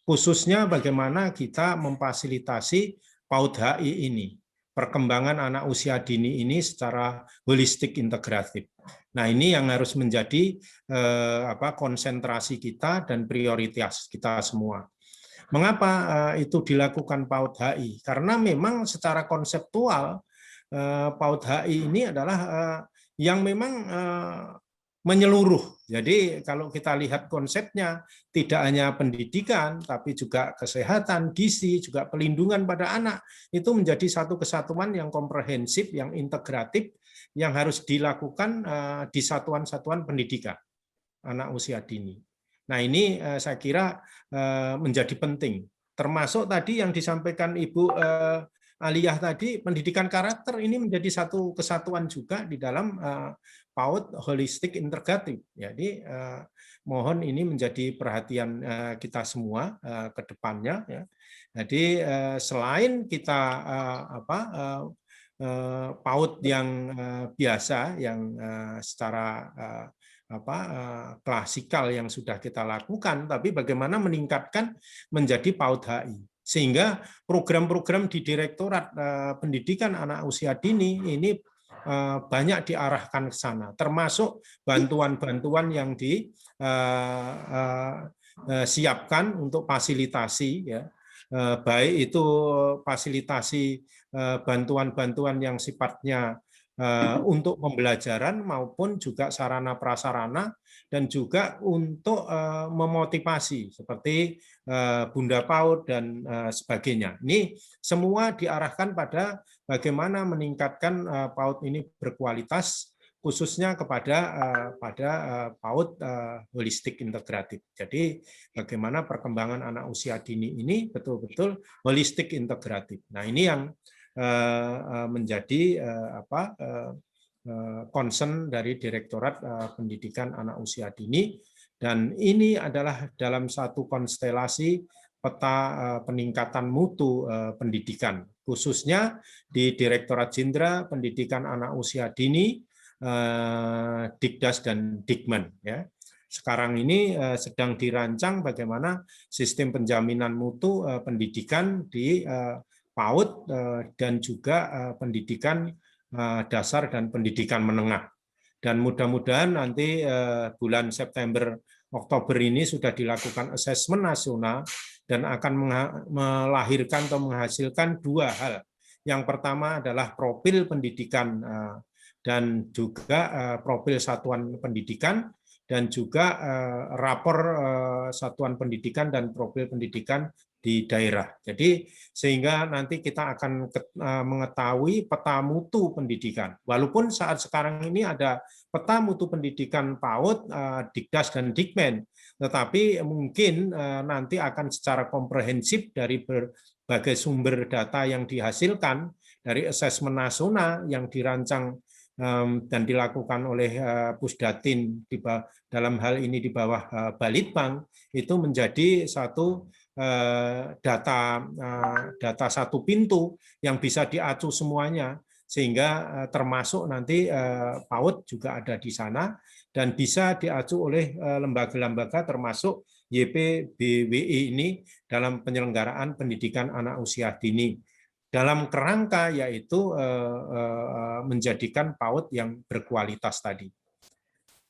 Khususnya bagaimana kita memfasilitasi PAUD HI ini, perkembangan anak usia dini ini secara holistik integratif. Nah, ini yang harus menjadi konsentrasi kita dan prioritas kita semua. Mengapa itu dilakukan PAUD HI? Karena memang secara konseptual PAUD HI ini adalah yang memang menyeluruh. Jadi kalau kita lihat konsepnya tidak hanya pendidikan, tapi juga kesehatan, gizi, juga pelindungan pada anak. Itu menjadi satu kesatuan yang komprehensif, yang integratif, yang harus dilakukan di satuan-satuan pendidikan anak usia dini. Nah, ini saya kira menjadi penting. Termasuk tadi yang disampaikan Ibu Aliyah tadi, pendidikan karakter ini menjadi satu kesatuan juga di dalam PAUD holistik integratif. Jadi mohon ini menjadi perhatian kita semua ke depannya. Ya. Jadi selain kita PAUD yang biasa, yang secara klasikal yang sudah kita lakukan, tapi bagaimana meningkatkan menjadi PAUD HI. Sehingga program-program di Direktorat Pendidikan Anak Usia Dini ini banyak diarahkan ke sana, termasuk bantuan-bantuan yang disiapkan untuk fasilitasi, ya, baik itu fasilitasi bantuan-bantuan yang sifatnya untuk pembelajaran maupun juga sarana prasarana dan juga untuk memotivasi seperti Bunda PAUD dan sebagainya. Ini semua diarahkan pada bagaimana meningkatkan PAUD ini berkualitas, khususnya kepada PAUD holistik integratif. Jadi bagaimana perkembangan anak usia dini ini betul-betul holistik integratif. Nah, ini yang menjadi concern dari Direktorat Pendidikan Anak Usia Dini, dan ini adalah dalam satu konstelasi peta peningkatan mutu pendidikan, khususnya di Direktorat Jenderal Pendidikan Anak Usia Dini, Dikdas dan Dikmen. Ya. Sekarang ini sedang dirancang bagaimana sistem penjaminan mutu pendidikan di PAUD dan juga pendidikan dasar dan pendidikan menengah. Dan mudah-mudahan nanti bulan September Oktober ini sudah dilakukan asesmen nasional dan akan melahirkan atau menghasilkan dua hal. Yang pertama adalah profil pendidikan dan juga profil satuan pendidikan, dan juga rapor satuan pendidikan dan profil pendidikan di daerah. Jadi sehingga nanti kita akan mengetahui peta mutu pendidikan. Walaupun saat sekarang ini ada peta mutu pendidikan PAUD, Dikdas dan Dikmen, tetapi mungkin nanti akan secara komprehensif dari berbagai sumber data yang dihasilkan dari asesmen nasional yang dirancang dan dilakukan oleh Pusdatin dalam hal ini di bawah Balitbang, itu menjadi satu data satu pintu yang bisa diacu semuanya, sehingga termasuk nanti PAUD juga ada di sana dan bisa diacu oleh lembaga-lembaga termasuk YPBWI ini dalam penyelenggaraan pendidikan anak usia dini, dalam kerangka yaitu menjadikan PAUD yang berkualitas tadi.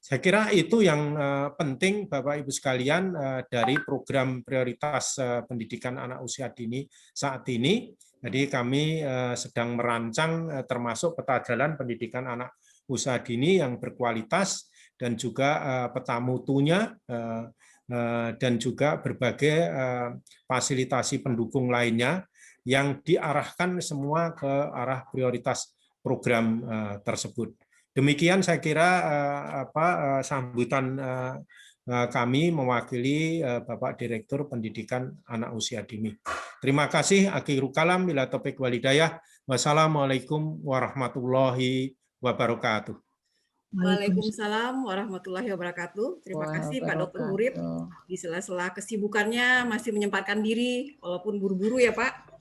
Saya kira itu yang penting Bapak Ibu sekalian dari program prioritas pendidikan anak usia dini saat ini. Jadi kami sedang merancang termasuk peta jalan pendidikan anak usia dini yang berkualitas dan juga peta mutunya dan juga berbagai fasilitasi pendukung lainnya yang diarahkan semua ke arah prioritas program tersebut. Demikian saya kira sambutan kami mewakili Bapak Direktur Pendidikan Anak Usia Dini. Terima kasih. Akhirul kalam, bila taufiq wal hidayah. Wassalamualaikum warahmatullahi wabarakatuh. Waalaikumsalam warahmatullahi wabarakatuh. Terima kasih Pak Dr. Urip. Di sela-sela kesibukannya masih menyempatkan diri, walaupun buru-buru ya Pak.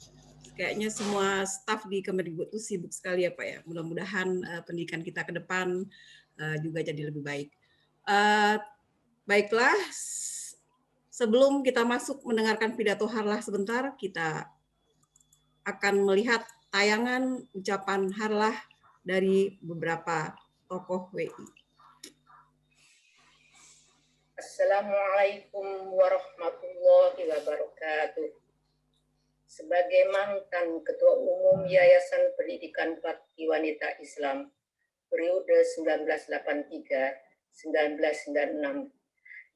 Kayaknya semua staf di Kemendikbud itu sibuk sekali ya Pak ya. Mudah-mudahan pendidikan kita ke depan juga jadi lebih baik. Baiklah, sebelum kita masuk mendengarkan pidato Harlah sebentar, kita akan melihat tayangan ucapan Harlah dari beberapa tokoh WI. Assalamualaikum warahmatullahi wabarakatuh. Sebagai mantan Ketua Umum Yayasan Pendidikan Bakti Wanita Islam periode 1983-1996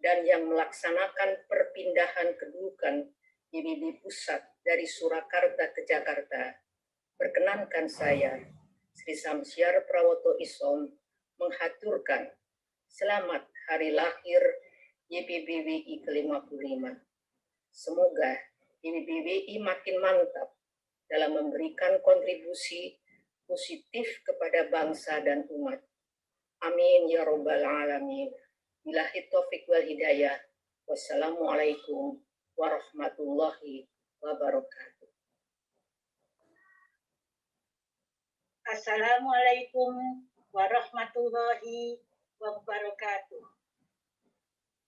dan yang melaksanakan perpindahan kedudukan YPB Pusat dari Surakarta ke Jakarta, perkenankan saya, Sri Samsyar Prawoto Isom, menghaturkan selamat hari lahir YPBWI ke-55. Semoga YPBWI makin mantap dalam memberikan kontribusi positif kepada bangsa dan umat. Amin ya Rabbal Alamin. Billahi taufiq wal hidayah. Wassalamualaikum warahmatullahi wabarakatuh. Assalamualaikum warahmatullahi wabarakatuh.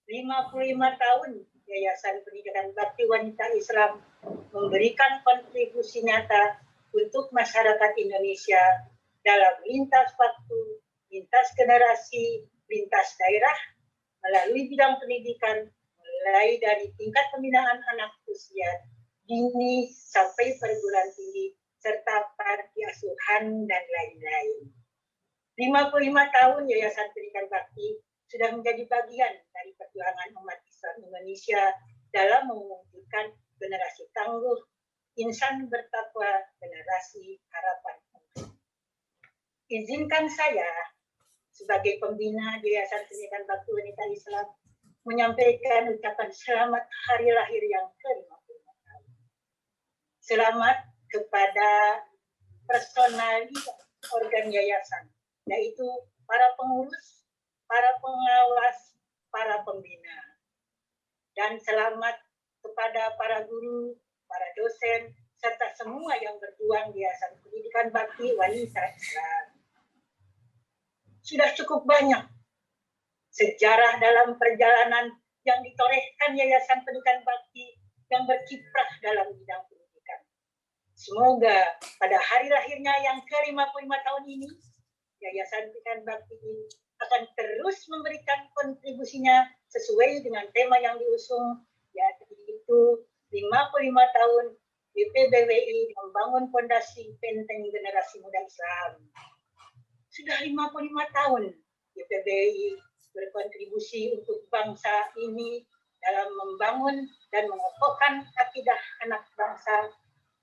55 tahun Yayasan Pendidikan Bakti Wanita Islam memberikan kontribusi nyata untuk masyarakat Indonesia dalam lintas waktu, lintas generasi, lintas daerah, melalui bidang pendidikan, mulai dari tingkat pembinaan anak usia dini sampai perguruan tinggi, serta panti asuhan dan lain-lain. 55 tahun Yayasan Pendidikan Bakti sudah menjadi bagian dari perjuangan umat Islam Indonesia dalam mewujudkan generasi tangguh, insan bertakwa, generasi harapan. Izinkan saya sebagai pembina Yayasan Pendidikan Bakti Wanita Islam menyampaikan ucapan selamat hari lahir yang ke-55 tahun. Selamat kepada personal organ yayasan, yaitu para pengurus, para pengawas, para pembina. Dan selamat kepada para guru, para dosen, serta semua yang berjuang di Yayasan Pendidikan Bakti Wanita Islam. Sudah cukup banyak sejarah dalam perjalanan yang ditorehkan Yayasan Pendidikan Bakti yang berkiprah dalam bidang pendidikan. Semoga pada hari lahirnya yang ke-55 tahun ini, Yayasan Pendidikan Bakti ini akan terus memberikan kontribusinya sesuai dengan tema yang diusung, yaitu 55 tahun YPBWI membangun fondasi benteng generasi muda Islam. Sudah 55 tahun YPBWI berkontribusi untuk bangsa ini dalam membangun dan mengokohkan akidah anak bangsa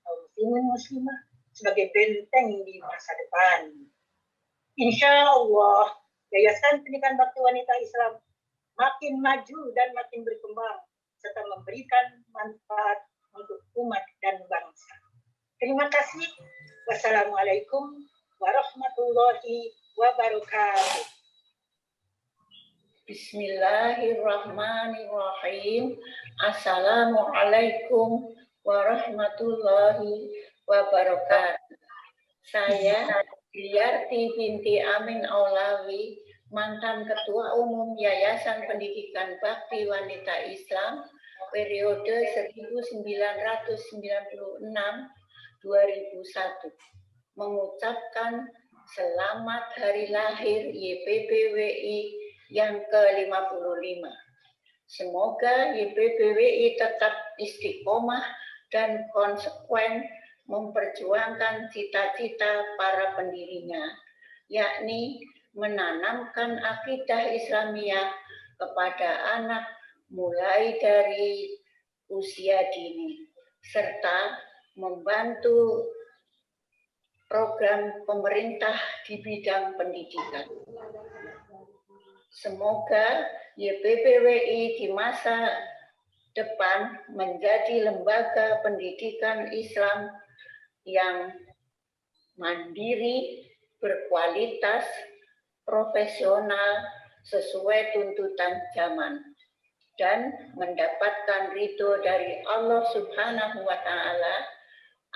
kaum muslimin muslimah sebagai benteng di masa depan. Insya Allah, Yayasan Pendidikan Bakti Wanita Islam makin maju dan makin berkembang serta memberikan manfaat untuk umat dan bangsa. Terima kasih. Wassalamualaikum warahmatullahi wabarakatuh. Bismillahirrahmanirrahim. Assalamualaikum warahmatullahi wabarakatuh. Saya Diyarti binti Amin Aulawi, mantan Ketua Umum Yayasan Pendidikan Bakti Wanita Islam periode 1996-2001, mengucapkan selamat hari lahir YPBWI yang ke-55. Semoga YPBWI tetap istiqomah dan konsekuen memperjuangkan cita-cita para pendirinya, yakni menanamkan akidah Islamiyah kepada anak mulai dari usia dini, serta membantu program pemerintah di bidang pendidikan. Semoga YPBWI di masa depan menjadi lembaga pendidikan Islam yang mandiri, berkualitas, profesional, sesuai tuntutan zaman, dan mendapatkan ridho dari Allah Subhanahu wa Ta'ala.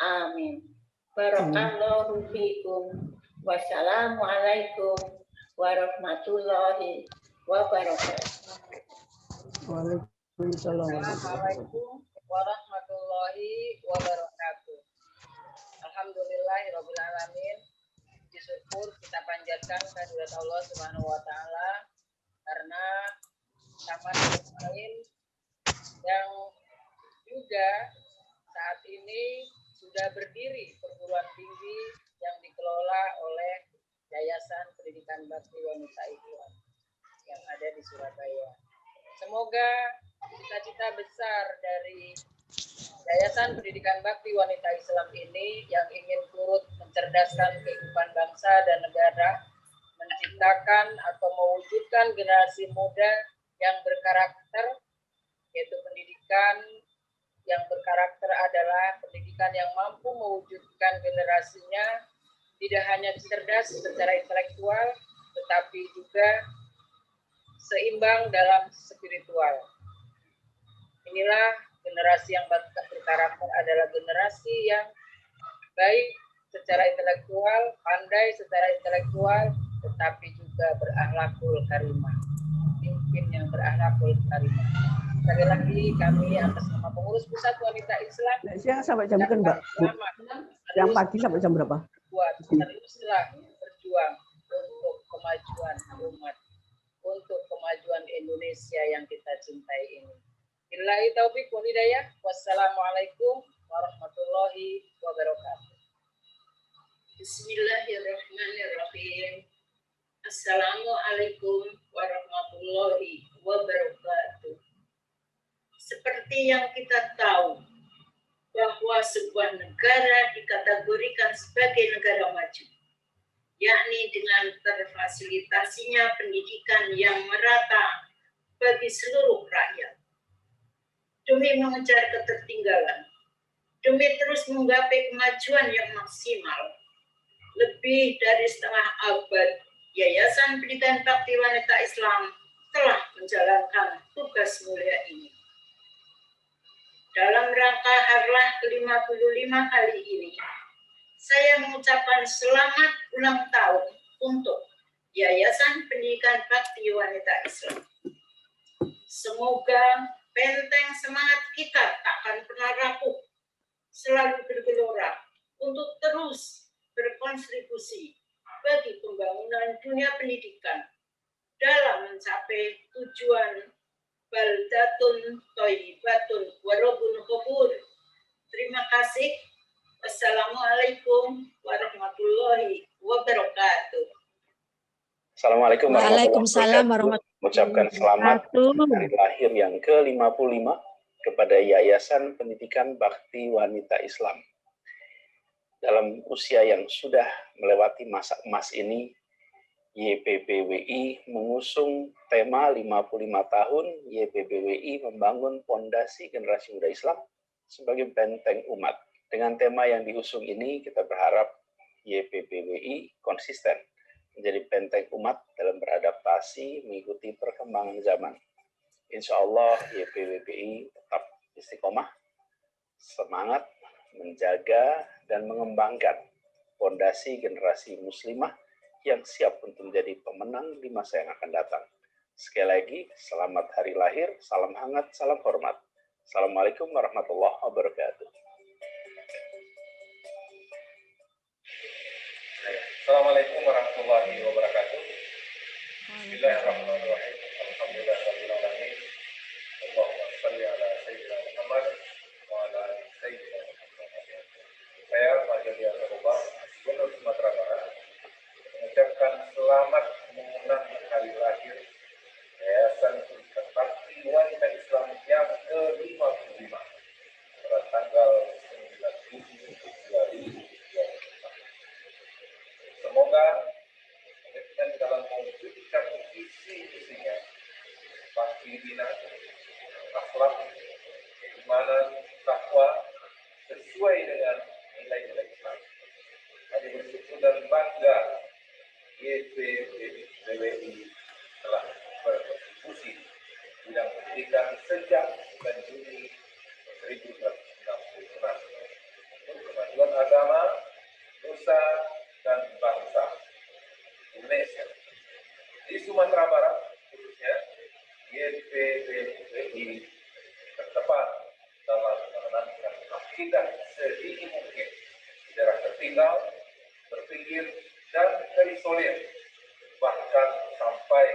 Amin. Barakallahu fiikum. Wassalamualaikum warahmatullahi wabarakatuh. Assalamualaikum warahmatullahi wabarakatuh. Alhamdulillahirrabbilalamin. Puji syukur kita panjatkan kehadirat Allah Subhanahu wa Ta'ala karena taman lain yang juga saat ini sudah berdiri perguruan tinggi yang dikelola oleh Yayasan Pendidikan Bakti Wanita Islam yang ada di Surabaya. Semoga cita-cita besar dari Yayasan Pendidikan Bakti Wanita Islam ini yang ingin turut mencerdaskan kehidupan bangsa dan negara, menciptakan atau mewujudkan generasi muda yang berkarakter, yaitu pendidikan yang berkarakter adalah pendidikan yang mampu mewujudkan generasinya tidak hanya cerdas secara intelektual, tetapi juga seimbang dalam spiritual. Inilah generasi yang berkarakter adalah generasi yang baik secara intelektual, pandai secara intelektual, tetapi juga berakhlakul karimah. Pimpin yang berakhlakul karimah. Sekali lagi kami atas nama pengurus Pusat Wanita Islam. Siang sampai jam kan Mbak? Yang pagi sampai jam berapa? Teruslah berjuang untuk kemajuan umat, untuk kemajuan Indonesia yang kita cintai ini. Billahi taufiq wal hidayah. Wassalamualaikum warahmatullahi wabarakatuh. Bismillahirrahmanirrahim. Assalamualaikum warahmatullahi wabarakatuh. Seperti yang kita tahu bahwa sebuah negara dikategorikan sebagai negara maju, yakni dengan terfasilitasinya pendidikan yang merata bagi seluruh rakyat. Demi mengejar ketertinggalan, demi terus menggapai kemajuan yang maksimal, lebih dari setengah abad, Yayasan Pendidikan Bakti Wanita Islam telah menjalankan tugas mulia ini. Dalam rangka Harlah ke-55 kali ini, saya mengucapkan selamat ulang tahun untuk Yayasan Pendidikan Bakti Wanita Islam. Semoga benteng semangat kita tak akan pernah rapuh, selalu bergelora untuk terus berkontribusi bagi pembangunan dunia pendidikan dalam mencapai tujuan baldatun thayyibatun wa rabbun ghafur. Terima kasih. Wassalamualaikum warahmatullahi wabarakatuh. Assalamualaikum Waalaikumsalam warahmatullahi wabarakatuh. Mengucapkan selamat hari lahir yang ke-55 kepada Yayasan Pendidikan Bakti Wanita Islam. Dalam usia yang sudah melewati masa emas ini, YPBWI mengusung tema 55 tahun YPBWI membangun fondasi generasi muda Islam sebagai benteng umat. Dengan tema yang diusung ini, kita berharap YPBWI konsisten menjadi benteng umat dalam beradaptasi mengikuti perkembangan zaman. Insya Allah YPBWI tetap istiqomah, semangat, menjaga dan mengembangkan fondasi generasi muslimah yang siap untuk menjadi pemenang di masa yang akan datang. Sekali lagi, selamat hari lahir, salam hangat, salam hormat. Assalamualaikum warahmatullahi wabarakatuh. Assalamualaikum warahmatullahi wabarakatuh. Bismillahirrahmanirrahim. Alhamdulillahirabbil alamin. Allahumma shalli ala sayyidina Muhammad wa ala ali sayyidina Muhammad. Saya Pak Jody Asrubah, Gubernur Sumatera Barat, mengucapkan selamat mengulang hari lahir Yayasan Pendidikan Bakti Wanita Islam yang ke-55 pada tanggal 9 Juni 2024. Semoga komitmen dalam mewujudkan visi-misinya bakti bina, akhlak, keimanan, takwa sesuai dengan nilai-nilai Islam. Kami bersyukur dan bangga YPBWI telah berkontribusi bidang pendidikan sejak bulan Juni 1966 untuk kemajuan agama, nusa, dan bangsa Indonesia. tinggal, berpikir, dan terisolir, bahkan sampai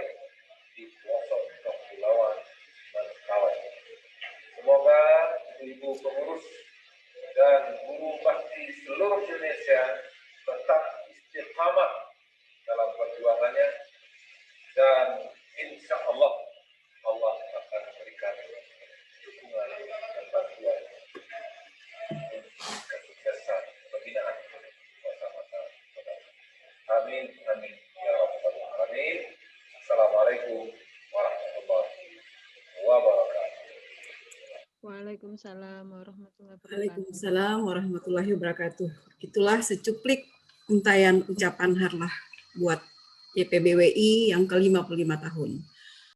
di pelosok kepulauan Mentawai. Semoga ibu pengurus dan guru bakti seluruh Indonesia tetap istiqamah dalam perjuangannya, dan insya Allah Allah akan memberikan dukungan dan bantuan kesuksesan pembinaan bersama-sama. Amin, amin, ya rabbal alamin. Assalamualaikum warahmatullahi wabarakatuh. Waalaikumsalam warahmatullahi wabarakatuh. Waalaikumsalam warahmatullahi wabarakatuh. Itulah secuplik untayan ucapan harlah buat YPBWI yang ke-55 tahun.